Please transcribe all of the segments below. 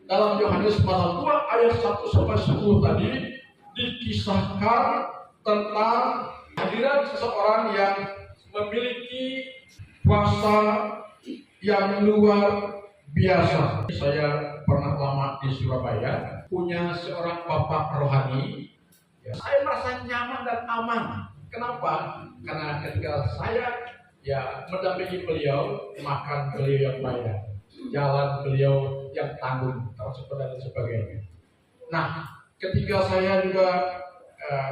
dalam Yohanes pasal 2 ayat 1 sampai 10 tadi dikisahkan tentang hadiran seseorang yang memiliki kuasa yang luar biasa. Saya pernah lama di Surabaya, punya seorang bapak rohani. Saya merasa nyaman dan aman. Kenapa? Karena ketika saya mendampingi beliau, makan beliau yang bayar, jalan beliau yang tanggung, transport dan sebagainya. Nah, ketika saya juga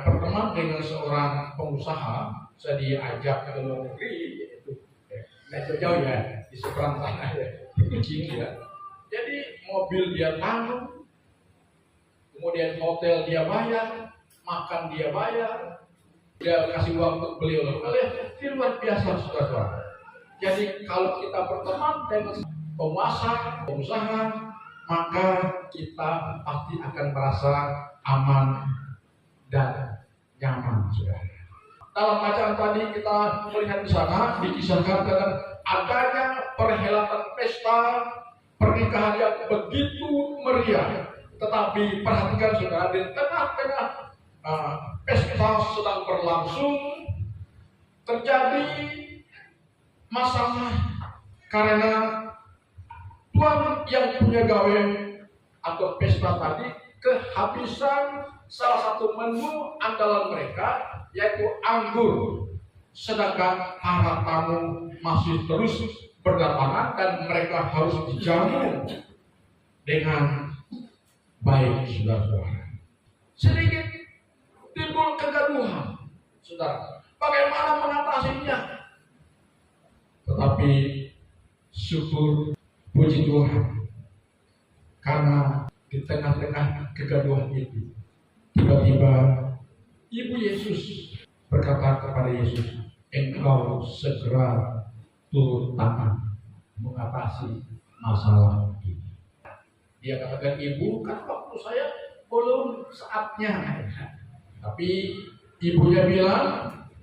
berteman dengan seorang pengusaha, saya diajak ke luar negeri, yaitu jauh ya, di seberang tanah ya, di Kucing ya. Jadi mobil dia tanggung, kemudian hotel dia bayar, makan dia bayar, dia kasih uang untuk beliau. Ini luar biasa, saudara. Jadi kalau kita berteman dengan pengusaha, maka kita pasti akan merasa aman dan nyaman, saudara. Dalam bacaan tadi kita melihat di sana dikisahkan tentang adanya perhelatan pesta pernikahan yang begitu meriah. Tetapi perhatikan saudara, di tengah-tengah pesta sedang berlangsung terjadi masalah karena tuan yang punya gawe atau pesta tadi kehabisan salah satu menu andalan mereka, yaitu anggur. Sedangkan para tamu masih terus berdatangan dan mereka harus dijamu dengan baik, saudara-saudara. Sedikit timbul kegaduhan, saudara. Bagaimana mengatasinya? Tetapi syukur, puji Tuhan, karena di tengah-tengah kegaduhan itu, tiba-tiba Ibu Yesus berkata kepada Yesus, "Engkau segera turun tangan mengatasi masalah ini." Dia katakan, "Ibu, kan waktu saya belum saatnya." Tapi ibunya bilang,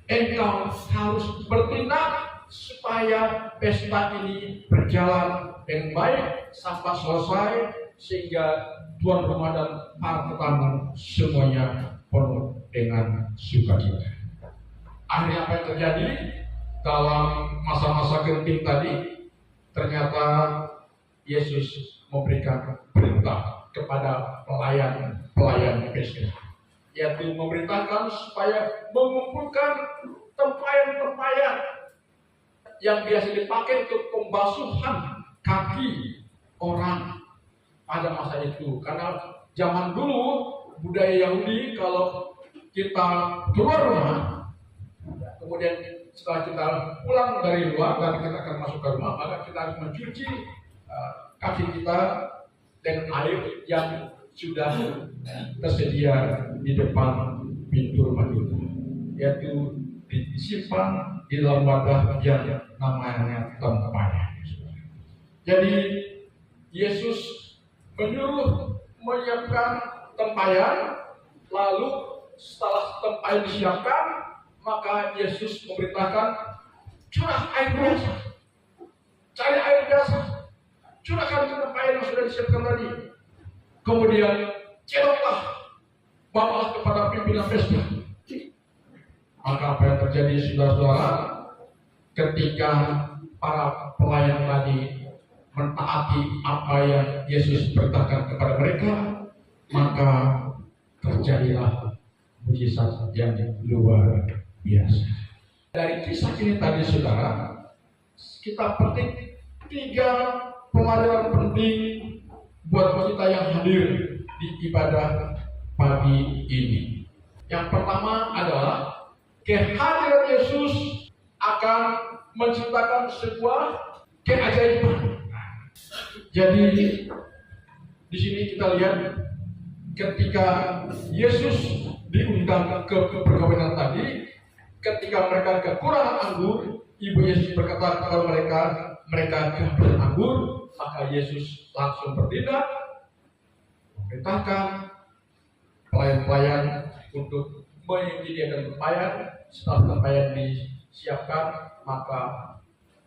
"Engkau harus bertindak supaya pesta ini berjalan dengan baik sampai selesai, sehingga tuan rumah dan para tetamu semuanya penuh dengan sukacita." Akhirnya apa yang terjadi dalam masa-masa genting tadi? Ternyata Yesus memberikan perintah kepada pelayan pesta, yaitu memerintahkan supaya mengumpulkan tempayan-tempayan yang biasa dipakai untuk pembasuhan kaki orang pada masa itu. Karena zaman dulu budaya Yahudi, kalau kita keluar rumah, kemudian setelah kita pulang dari luar dan kita akan masuk ke rumah, maka kita harus mencuci kaki kita dengan air yang sudah tersedia di depan pintu rumah itu, yaitu disimpan di dalam wadah yang namanya tempayan. Jadi Yesus menyuruh menyiapkan tempayan, lalu setelah tempayan disiapkan, maka Yesus memerintahkan, curah air biasa, cari air biasa, curahkan ke tempayan yang sudah disiapkan tadi. Kemudian cedoklah, bawalah kepada pimpinan pesta. Maka apa yang terjadi, saudara-saudara, ketika para pelayan tadi mentaati apa yang Yesus perintahkan kepada mereka, maka terjadilah mujizat yang luar biasa. Dari kisah ini tadi, saudara, kita petik 3 pelajaran penting buat kita yang hadir di ibadah pagi ini. Yang pertama adalah kehadiran Yesus akan menciptakan sebuah keajaiban. Jadi di sini kita lihat ketika Yesus diundang ke perkawinan tadi, ketika mereka kekurangan anggur, Ibu Yesus berkata kepada mereka kehabisan anggur, maka Yesus langsung bertindak, memerintahkan pelayan-pelayan untuk menyediakan tempayan. Setelah tempayan disiapkan, maka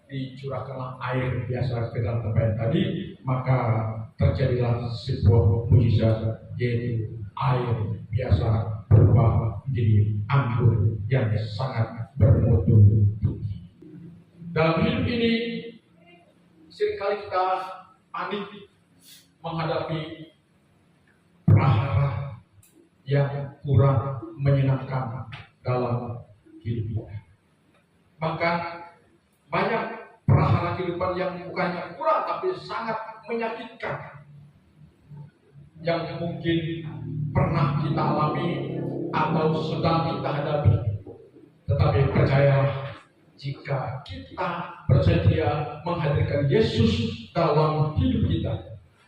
dicurahkanlah air biasa ke dalam tempayan tadi, maka terjadilah sebuah mujizat, yaitu air biasa berubah menjadi anggur yang sangat bermutu tinggi. Dalam hidup ini seringkali kita panik menghadapi prahara yang kurang menyenangkan dalam hidup kita. Bahkan banyak prahara kehidupan yang bukannya kurang tapi sangat menyakitkan yang mungkin pernah kita alami atau sedang kita hadapi. Tetapi percayalah, jika kita bersedia menghadirkan Yesus dalam hidup kita,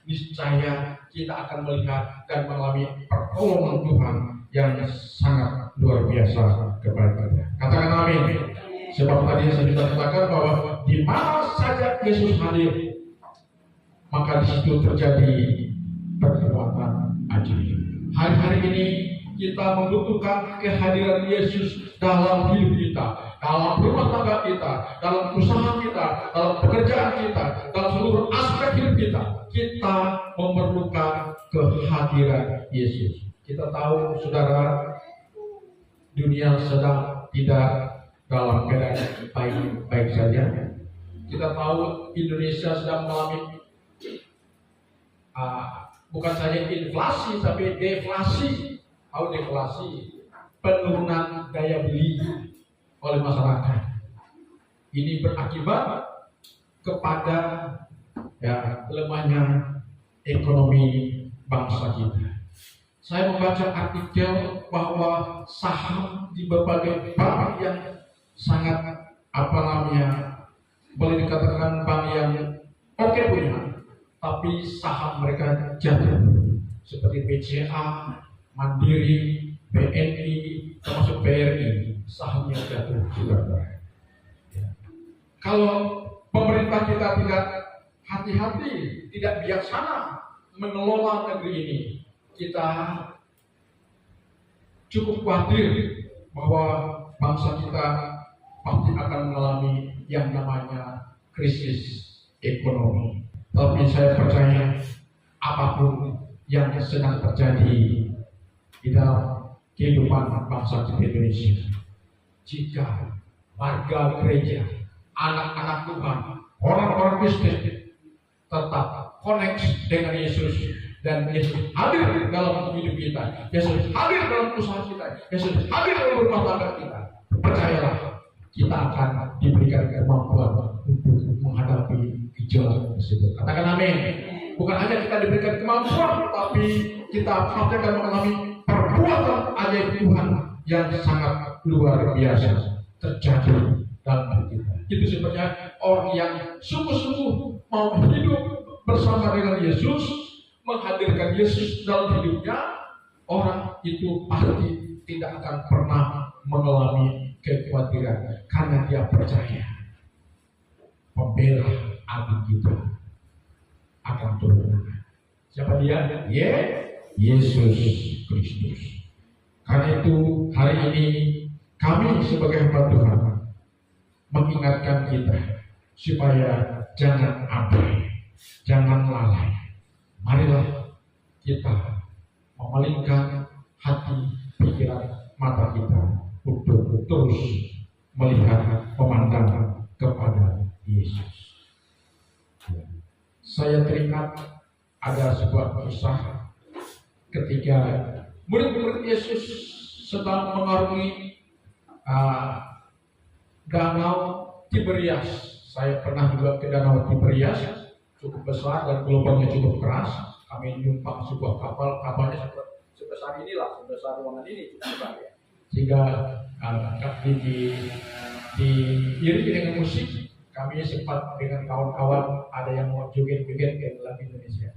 niscaya kita akan melihat dan mengalami pertolongan Tuhan yang sangat luar biasa kepada kita. Katakan amin. Sebab tadi saya sudah katakan bahwa di mana saja Yesus hadir, maka di situ terjadi perbuatan ajaib. Hari-hari ini kita membutuhkan kehadiran Yesus dalam hidup kita, dalam rumah tangga kita, dalam usaha kita, dalam pekerjaan kita, dalam seluruh aspek hidup kita. Kita memerlukan kehadiran Yesus. Kita tahu, saudara, dunia sedang tidak dalam keadaan baik-baik saja. Kita tahu Indonesia sedang mengalami bukan saja inflasi tapi deflasi. Tahu deflasi? Penurunan daya beli oleh masyarakat. Ini berakibat kepada lemahnya ekonomi bangsa kita. Saya membaca artikel bahwa saham di berbagai bank yang sangat boleh dikatakan bank yang oke punya, tapi saham mereka jatuh, seperti BCA, Mandiri, BNI, termasuk BRI, sahamnya jatuh juga. Kalau pemerintah kita tidak hati-hati, tidak bijaksana mengelola negeri ini, kita cukup khawatir bahwa bangsa kita pasti akan mengalami yang namanya krisis ekonomi. Tapi saya percaya apapun yang sedang terjadi di dalam kehidupan bangsa kita Indonesia, jika warga gereja, anak-anak Tuhan, orang-orang Kristen tetap connect dengan Yesus, dan Yesus hadir dalam hidup kita, Yesus hadir dalam usaha kita, Yesus hadir dalam rumah tangga kita, percayalah, kita akan diberikan kemampuan untuk menghadapi gejolak tersebut. Katakan amin. Bukan hanya kita diberikan kemampuan, tapi kita pasti akan mengalami perbuatan ajaib Tuhan yang sangat luar biasa terjadi dalam hidup kita. Itu sebabnya orang yang sungguh-sungguh mau hidup bersama dengan Yesus, menghadirkan Yesus dalam hidupnya, orang itu pasti tidak akan pernah mengalami kekhawatiran, karena dia percaya pembela agung kita akan turun. Siapa dia? Yesus Kristus. Karena itu hari ini kami sebagai hamba Tuhan mengingatkan kita supaya jangan abai, jangan lalai. Marilah kita memalingkan hati, pikiran, mata kita untuk terus melihat, memandang kepada Yesus. Saya teringat ada sebuah kisah ketika murid-murid Yesus sedang mengarungi danau Tiberias. Saya pernah juga ke danau Tiberias, cukup besar dan gelombangnya cukup keras. Kami numpang sebuah kapal, kapalnya sebesar inilah, sebesar ruangan ini, cukup besar ya. Sehingga diiringi dengan musik, kami sempat dengan kawan-kawan ada yang mau joget-joget ke dalam Indonesia.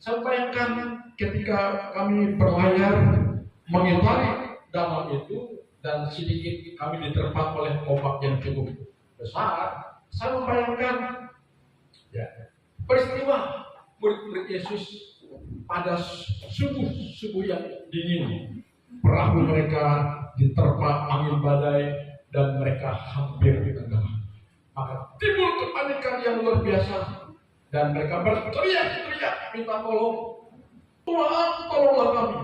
Saya bayangkan ketika kami berlayar mengitari danau itu dan sedikit kami diterpa oleh ombak yang cukup besar, saya membayangkan peristiwa murid-murid Yesus pada subuh yang dingin. Perahu mereka diterpa angin badai dan mereka hampir tenggelam. Maka timbul kepanikan yang luar biasa. Dan mereka berteriak-teriak minta tolong. Tuhan, tolonglah kami.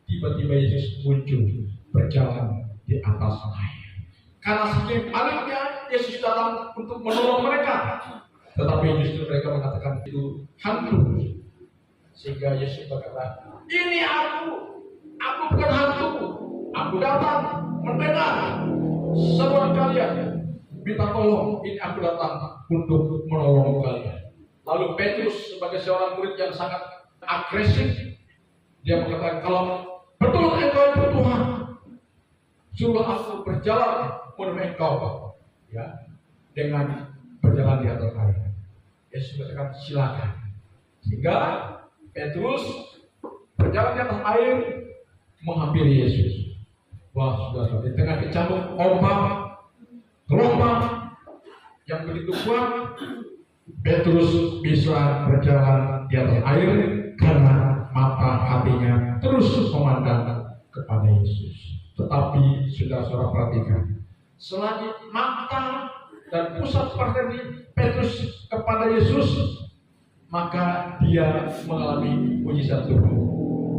Tiba-tiba Yesus muncul berjalan di atas air. Karena saking paniknya Yesus datang untuk menolong mereka. Tetapi justru mereka mengatakan itu hantu. Sehingga Yesus berkata, ini aku bukan hantu. Aku datang mendengar seruan kalian. Minta tolong, ini aku datang untuk menolong kalian. Lalu Petrus sebagai seorang murid yang sangat agresif, dia mengatakan, kalau betul engkau itu Tuhan, suruh aku berjalan menemui engkau, ya, dengan berjalan di atas air. Yesus mengatakan silakan. Sehingga Petrus berjalan di atas air menghampiri Yesus. Wah, sudah di tengah kecamuk ombak, gelombang yang begitu kuat, Petrus bisa berjalan di atas air karena mata hatinya terus memandang kepada Yesus. Tetapi saudara-saudara perhatikan, selagi mata dan pusat perhatian Petrus kepada Yesus, maka dia mengalami mujizat Tuhan.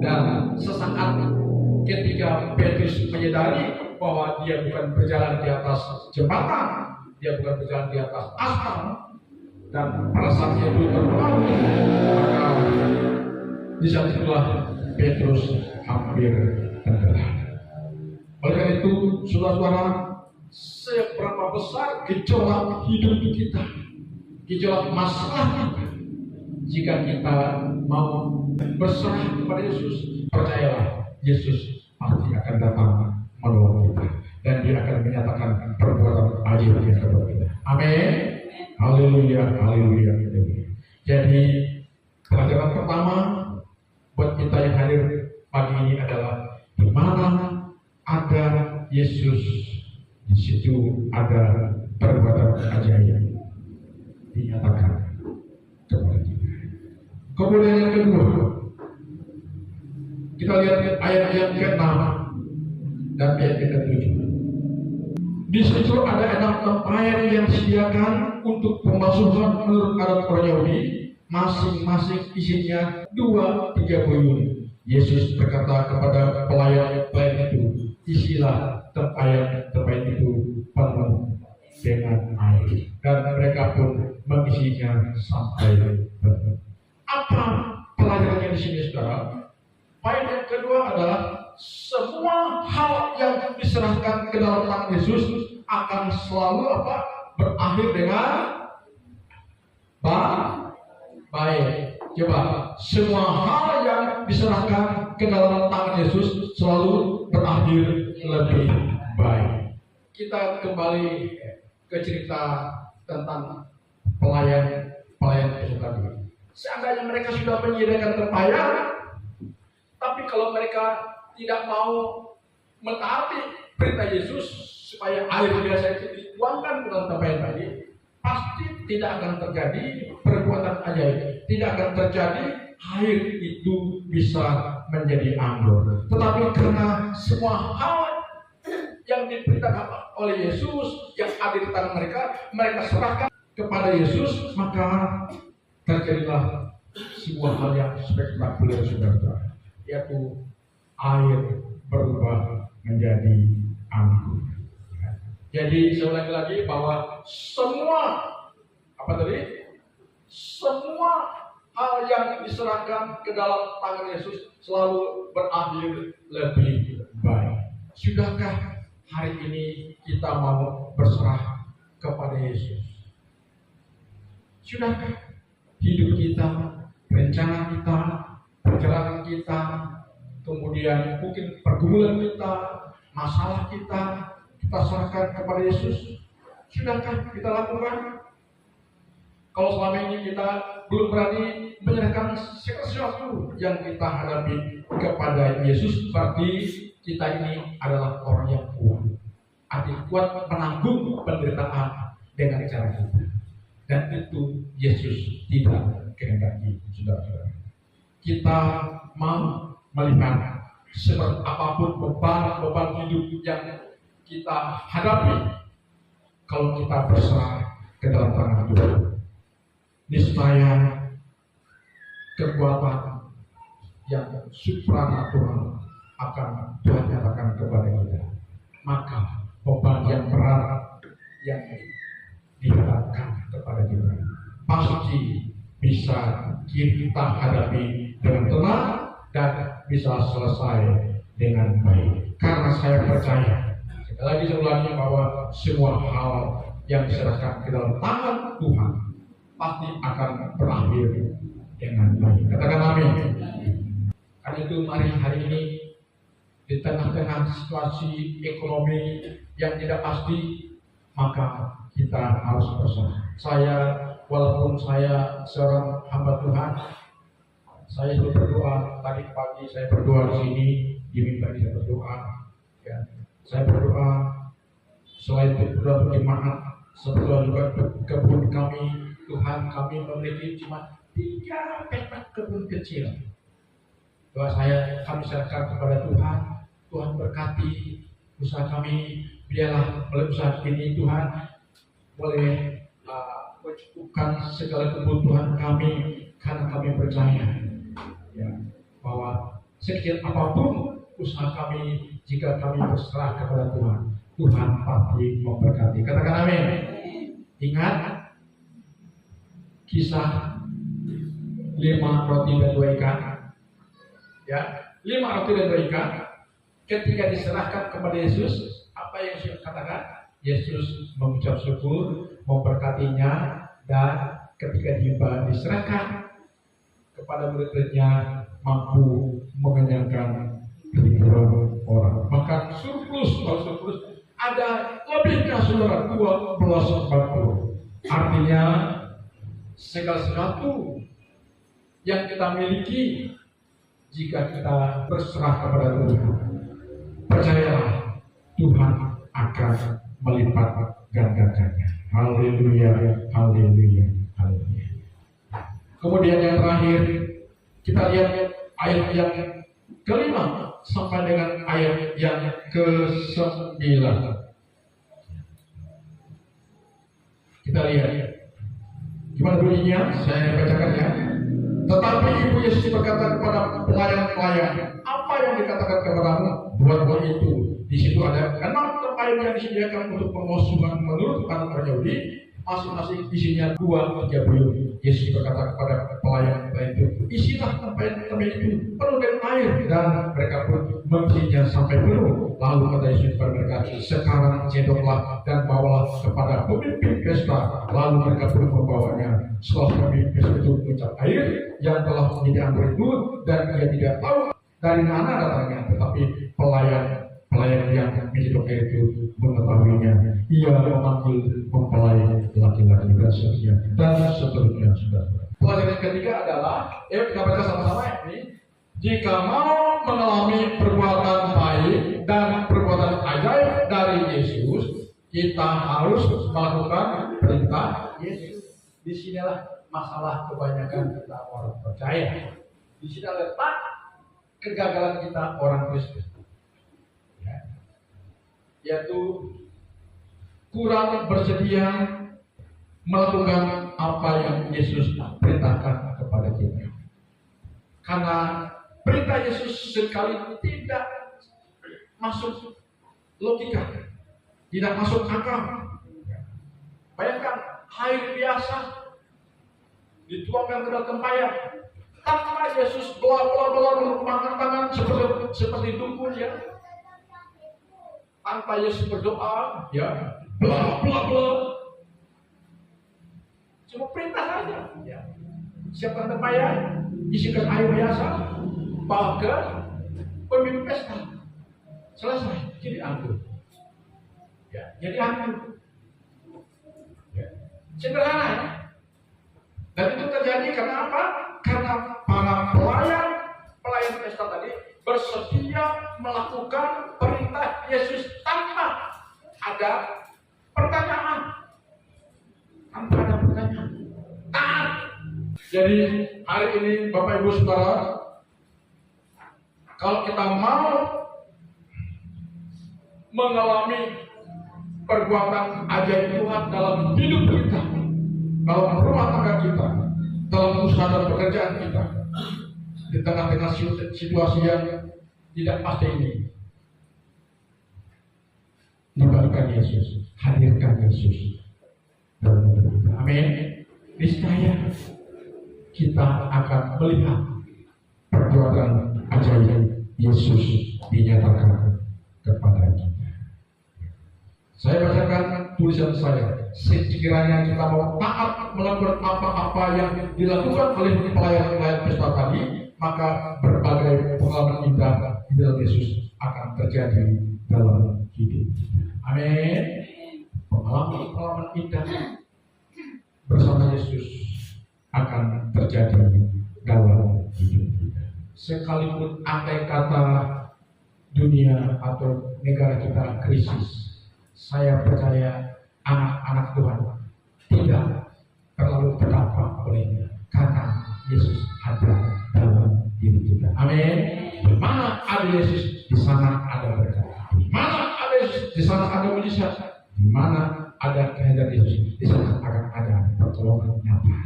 Dan sesaat ketika Petrus menyadari bahwa dia bukan berjalan di atas jembatan, dia bukan berjalan di atas aspal, dan pada saat itu terpengaruh, maka di saat itulah Petrus hampir tenggelam. Oleh karena itu, saudara-saudara, seberapa besar gejolak hidup kita, gejolak masalah kita, jika kita mau berserah kepada Yesus, percayalah, Yesus pasti akan datang menolong kita, dan dia akan menyatakan perbuatan ajaib kepada kita. Amin. Haleluya, haleluya. Jadi pelajaran pertama buat kita yang hadir pagi ini adalah di mana ada Yesus, di situ ada perbuatan ajaib dinyatakan kepada kita. Kemudian yang kedua, kita lihat ayat yang ke-6 dan ayat yang ke-7. Di situ ada 6 tempayan yang disediakan untuk pembasuhan menurut adat orang Yahudi, masing-masing isinya 2-3 unit. Yesus berkata kepada pelayan itu, isilah tempayan itu penuh dengan air, dan mereka pun mengisinya sampai penuh. Apa pelajarannya di sini, saudara? Poin yang kedua adalah semua hal yang diserahkan ke dalam tangan Yesus akan selalu berakhir dengan baik. Coba, semua hal yang diserahkan ke dalam tangan Yesus selalu berakhir lebih baik. Kita kembali ke cerita tentang pelayan Yesus tadi. Seandainya mereka sudah menyediakan tempayan, tapi kalau mereka tidak mau mentaati perintah Yesus supaya air biasa itu dituangkan ke dalam tempayan tadi, pasti tidak akan terjadi perbuatan ajaib. Tidak akan terjadi air itu bisa menjadi anggur. Tetapi karena semua hal yang diperintahkan oleh Yesus yang ada di tangan mereka serahkan kepada Yesus, maka terjadilah sebuah hal yang spektakuler, saudara, yaitu air berubah menjadi anggur. Jadi saya ulangi lagi bahwa semua hal yang diserahkan ke dalam tangan Yesus selalu berakhir lebih baik. Sudahkah hari ini kita mau berserah kepada Yesus? Sudahkah hidup kita, rencana kita, perjalanan kita, kemudian mungkin pergumulan kita, masalah kita serahkan kepada Yesus? Sudahkah kita lakukan? Kalau selama ini kita belum berani menyerahkan sesuatu yang kita hadapi kepada Yesus, berarti kita ini adalah orang yang kuat. Artinya kuat menanggung penderitaan dengan cara kita. Dan itu Yesus tidak kehendaki, saudara-saudara. Kita mau melihat seperti apapun beban hidup yang kita hadapi, kalau kita berserah ke dalam tangan Tuhan, niscaya kekuatan yang supranatural akan Tuhan nyatakan kepada kita. Maka beban yang berat yang dihadapkan kepada kita pasti bisa kita hadapi dengan tenang dan bisa selesai dengan baik. Karena saya percaya, sekali lagi saya ulangi, bahwa semua hal yang diserahkan ke dalam tangan Tuhan pasti akan berakhir dengan baik. Katakan amin. Karena itu mari hari ini di tengah-tengah situasi ekonomi yang tidak pasti, maka kita harus berserah. Walaupun saya seorang hamba Tuhan, saya selalu berdoa. Tadi pagi saya berdoa di sini, diminta saya berdoa. Ya. Saya berdoa selain berdoa untuk jemaat, berdoa juga kebun kami. Tuhan, kami memiliki cuma 3 petak kebun kecil. Doa saya, kami serahkan kepada Tuhan. Tuhan berkati usaha kami. Biarlah oleh usaha ini Tuhan boleh mencukupkan segala kebutuhan kami, karena kami percaya ya, bahwa sekecil apapun usaha kami, jika kami berserah kepada Tuhan, Tuhan pasti memberkati. Katakan amin. Ingat kisah 5 roti dan 2 ikan. Ya, 5 roti dan 2 ikan ketika diserahkan kepada Yesus, apa yang Yesus katakan? Yesus mengucap syukur, memberkatinya, dan ketika diserahkan kepada murid-muridnya, mampu mengenyangkan ribuan orang. Maka surplus ada lebihnya saudara 12/40. Artinya segala sesuatu yang kita miliki, jika kita berserah kepada Tuhan, percayalah Tuhan akan melipat gandakannya. Haleluya, haleluya, haleluya. Kemudian yang terakhir, kita lihat ayat yang ke-5 sampai dengan ayat yang ke-9. Kita lihat gimana bunyinya, saya bacakan ya. Tetapi Ibu Yesus berkata kepada pelayan-pelayan, apa yang dikatakan kepadamu, buat itu. Di situ ada 6 tempat yang disediakan untuk pengosongan menurut aturan Yahudi, masing-masing isinya 2-3 buyung. Yesus berkata kepada pelayan itu, isilah tempat itu penuh dengan air, dan mereka pun mengisinya sampai penuh. Lalu kata Yesus kepada mereka, sekarang cedoklah dan bawalah kepada pemimpin pesta. Lalu mereka pun membawanya. Setelah pemimpin pesta itu mengucap air yang telah menjadi anggur itu, dan ia tidak tahu dari mana datangnya, tetapi pelayan yang mencedok air itu mengetahuinya. Ia memanggil mempelai laki-laki dan seterusnya. Pelajaran ketiga adalah, kita baca sama-sama ini. Jika mau mengalami perbuatan baik dan perbuatan ajaib dari Yesus, kita harus melakukan perintah Yesus. Di sinilah masalah kebanyakan kita orang percaya. Di sini letak kegagalan kita orang Kristen, yaitu kurang bersedia melakukan apa yang Yesus perintahkan kepada kita. Karena perintah Yesus sekali tidak masuk logika, tidak masuk akal. Bayangkan air biasa dituangkan ke dalam tempayan, tanpa Yesus belah-belah mengulurkan tangan seperti dukun ya. Tanpa Yesus berdoa, ya, belah. Cuma perintah saja. Ya. Siapkan tempayan, isikan air biasa, bawa ke pemimpin pesta. Selesai, jadi anggur. Ya, jadi anggur. Ya. Sederhana ya. Dan itu terjadi karena apa? Karena para pelayan pesta tadi bersedia melakukan perintah Yesus tanpa ada pertanyaan. Taat. Jadi hari ini Bapak Ibu Saudara, kalau kita mau mengalami perbuatan ajaib Tuhan dalam hidup kita, dalam rumah tangga kita, dalam usaha dan pekerjaan kita, di tengah-tengah situasi yang tidak pasti ini, libatkan Yesus, hadirkan Yesus dalam hidup kita. Amin. Niscaya kita akan melihat perbuatan ajaib Yesus dinyatakan kepada kita. Saya bacakan tulisan saya. Sekiranya kita mau taat melakukan apa-apa yang dilakukan oleh pelayan-pelayan pesta tadi, maka berbagai pengalaman indah di dalam Yesus akan terjadi dalam hidup kita. Amin. Pengalaman indah bersama Yesus akan terjadi dalam hidup kita. Sekalipun andai kata dunia atau negara kita krisis, saya percaya anak-anak Tuhan tidak terlalu terdampak olehnya karena Yesus ada dalam hidup kita. Amin. Di mana ada Yesus, di sana ada berkat. Di mana ada Yesus, di sana ada mujizat. Di mana ada kehendak Yesus, di sana akan ada pertolongan nyata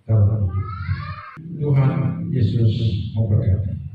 dalam hidup kita. Tuhan Yesus memberkati.